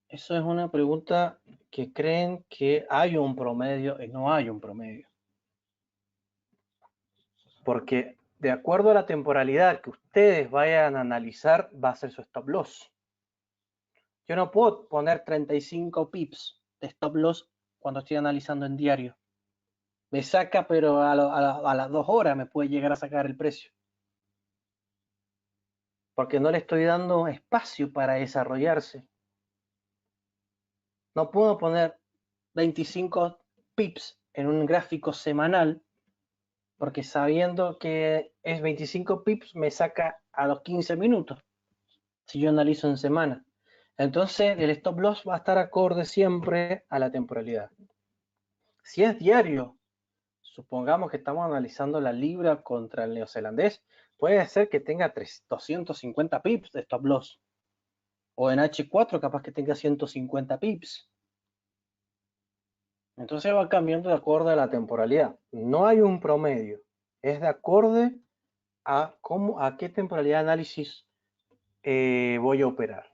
eso es una pregunta que creen que hay un promedio y no hay un promedio. Porque de acuerdo a la temporalidad que ustedes vayan a analizar, va a ser su stop loss. Yo no puedo poner 35 pips de stop loss cuando estoy analizando en diario. Me saca, pero a las 2 horas me puede llegar a sacar el precio. Porque no le estoy dando espacio para desarrollarse. No puedo poner 25 pips en un gráfico semanal, porque sabiendo que es 25 pips me saca a los 15 minutos. si yo analizo en semana. Entonces el stop loss va a estar acorde siempre a la temporalidad. Si es diario, supongamos que estamos analizando la libra contra el neozelandés, puede ser que tenga 250 pips de stop loss. O en H4 capaz que tenga 150 pips. Entonces va cambiando de acuerdo a la temporalidad. No hay un promedio. Es de acorde a qué temporalidad de análisis voy a operar.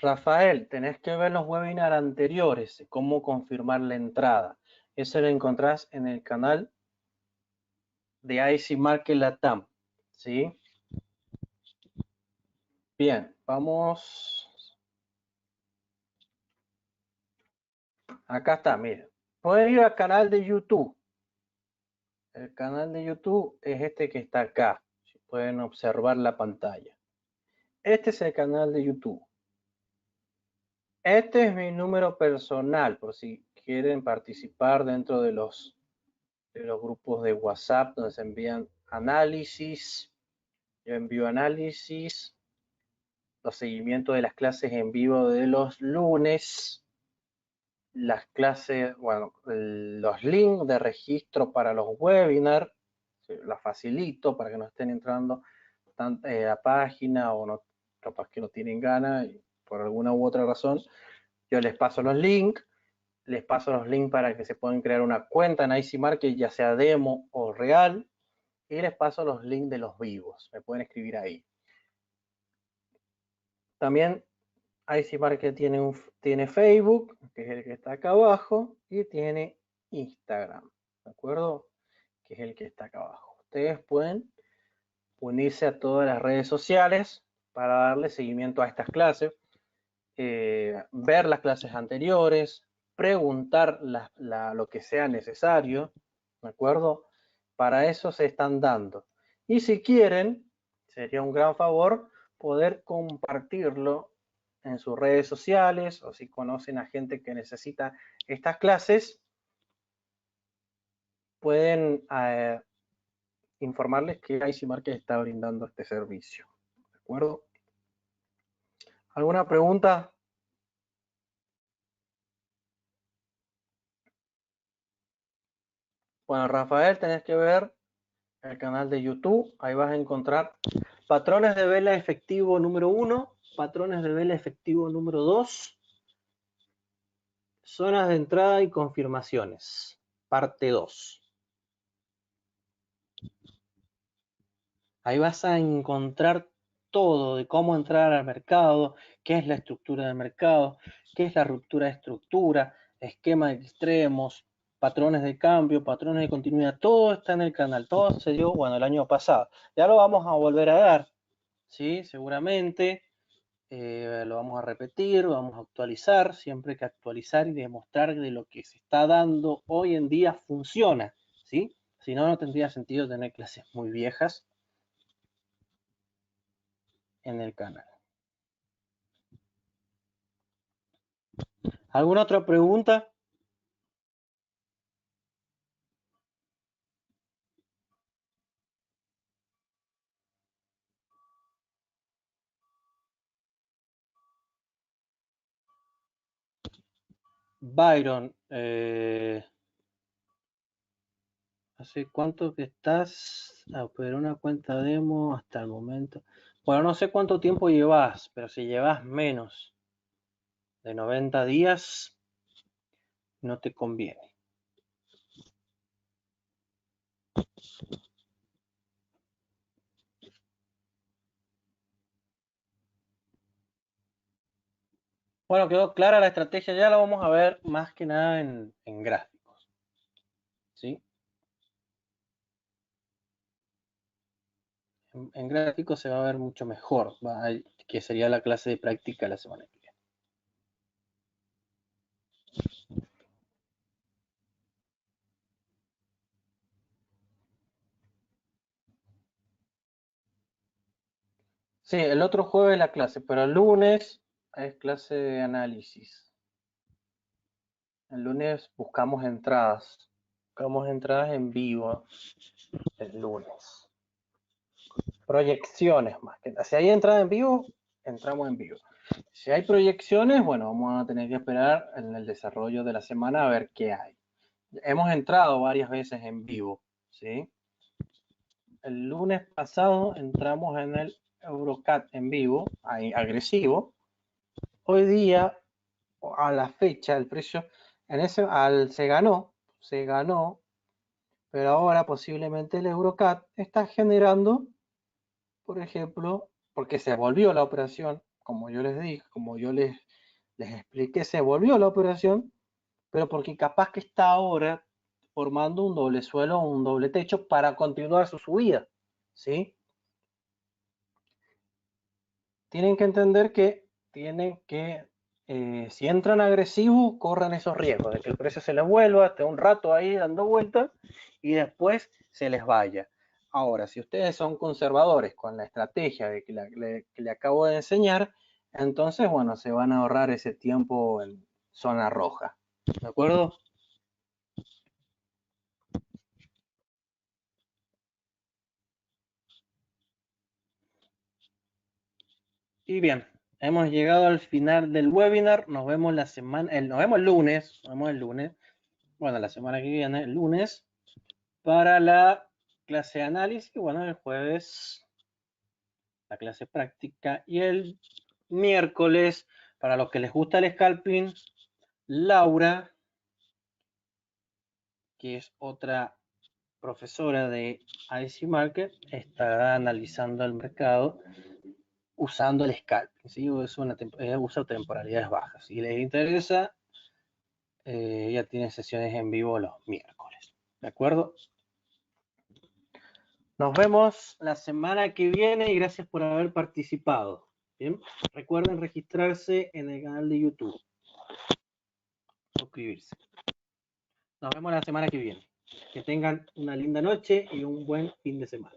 Rafael, tenés que ver los webinars anteriores de cómo confirmar la entrada. Eso lo encontrás en el canal de IC Market Latam. ¿Sí? Bien, vamos. Acá está, miren. Pueden ir al canal de YouTube. El canal de YouTube es este que está acá. Si pueden observar la pantalla. Este es el canal de YouTube. Este es mi número personal, por si quieren participar dentro de los grupos de WhatsApp donde se envían análisis. Yo envío análisis, los seguimientos de las clases en vivo de los lunes, las clases, bueno, los links de registro para los webinars, las facilito para que no estén entrando a la página o no, capaz que no tienen ganas y por alguna u otra razón. Yo les paso los links para que se puedan crear una cuenta en IC Market, ya sea demo o real, y les paso los links de los vivos. Me pueden escribir ahí. También IC Market tiene Facebook, que es el que está acá abajo, y tiene Instagram, ¿de acuerdo? Que es el que está acá abajo. Ustedes pueden unirse a todas las redes sociales para darle seguimiento a estas clases, ver las clases anteriores, preguntar lo que sea necesario, ¿de acuerdo? Para eso se están dando. Y si quieren, sería un gran favor poder compartirlo en sus redes sociales o si conocen a gente que necesita estas clases, pueden informarles que IC Market está brindando este servicio. ¿De acuerdo? ¿Alguna pregunta? Bueno, Rafael, tenés que ver el canal de YouTube. Ahí vas a encontrar patrones de vela efectivo número 1, patrones de vela efectivo número 2, zonas de entrada y confirmaciones, parte 2. Ahí vas a encontrar todo de cómo entrar al mercado, qué es la estructura del mercado, qué es la ruptura de estructura, esquema de extremos, patrones de cambio, patrones de continuidad, todo está en el canal, todo se dio, bueno, el año pasado. Ya lo vamos a volver a dar, ¿sí? Seguramente lo vamos a repetir, vamos a actualizar, siempre hay que actualizar y demostrar que lo que se está dando hoy en día funciona, ¿sí? Si no, no tendría sentido tener clases muy viejas en el canal. ¿Alguna otra pregunta? Byron, ¿hace cuánto que estás a operar una cuenta demo hasta el momento? Bueno, no sé cuánto tiempo llevas, pero si llevas menos de 90 días, no te conviene. Bueno, quedó clara la estrategia, ya la vamos a ver más que nada en gráficos, ¿sí? En gráficos se va a ver mucho mejor, que sería la clase de práctica la semana que viene. Sí, el otro jueves la clase, pero el lunes es clase de análisis. El lunes buscamos entradas en vivo el lunes. proyecciones más que nada. Si hay entrada en vivo, entramos en vivo. Si hay proyecciones, bueno, vamos a tener que esperar en el desarrollo de la semana a ver qué hay. Hemos entrado varias veces en vivo, ¿sí? El lunes pasado entramos en el Eurocat en vivo, ahí, agresivo. Hoy día, a la fecha, el precio se ganó, pero ahora posiblemente el Eurocat está generando, por ejemplo, porque se volvió la operación, como yo les dije, como yo les expliqué, se volvió la operación, pero porque capaz que está ahora formando un doble suelo o un doble techo para continuar su subida, ¿sí? Tienen que entender que si entran agresivos, corran esos riesgos de que el precio se les vuelva, esté un rato ahí dando vueltas y después se les vaya. Ahora, si ustedes son conservadores con la estrategia de que le acabo de enseñar, entonces, bueno, se van a ahorrar ese tiempo en zona roja. ¿De acuerdo? Y bien, hemos llegado al final del webinar. Nos vemos nos vemos el lunes. Bueno, la semana que viene, el lunes, para la clase de análisis. Bueno, el jueves la clase práctica y el miércoles, para los que les gusta el scalping, Laura, que es otra profesora de IC Market, estará analizando el mercado usando el scalping, ¿sí? Usa temporalidades bajas. Si les interesa, ella tiene sesiones en vivo los miércoles. ¿De acuerdo? Nos vemos la semana que viene y gracias por haber participado. Bien, recuerden registrarse en el canal de YouTube. Suscribirse. Nos vemos la semana que viene. Que tengan una linda noche y un buen fin de semana.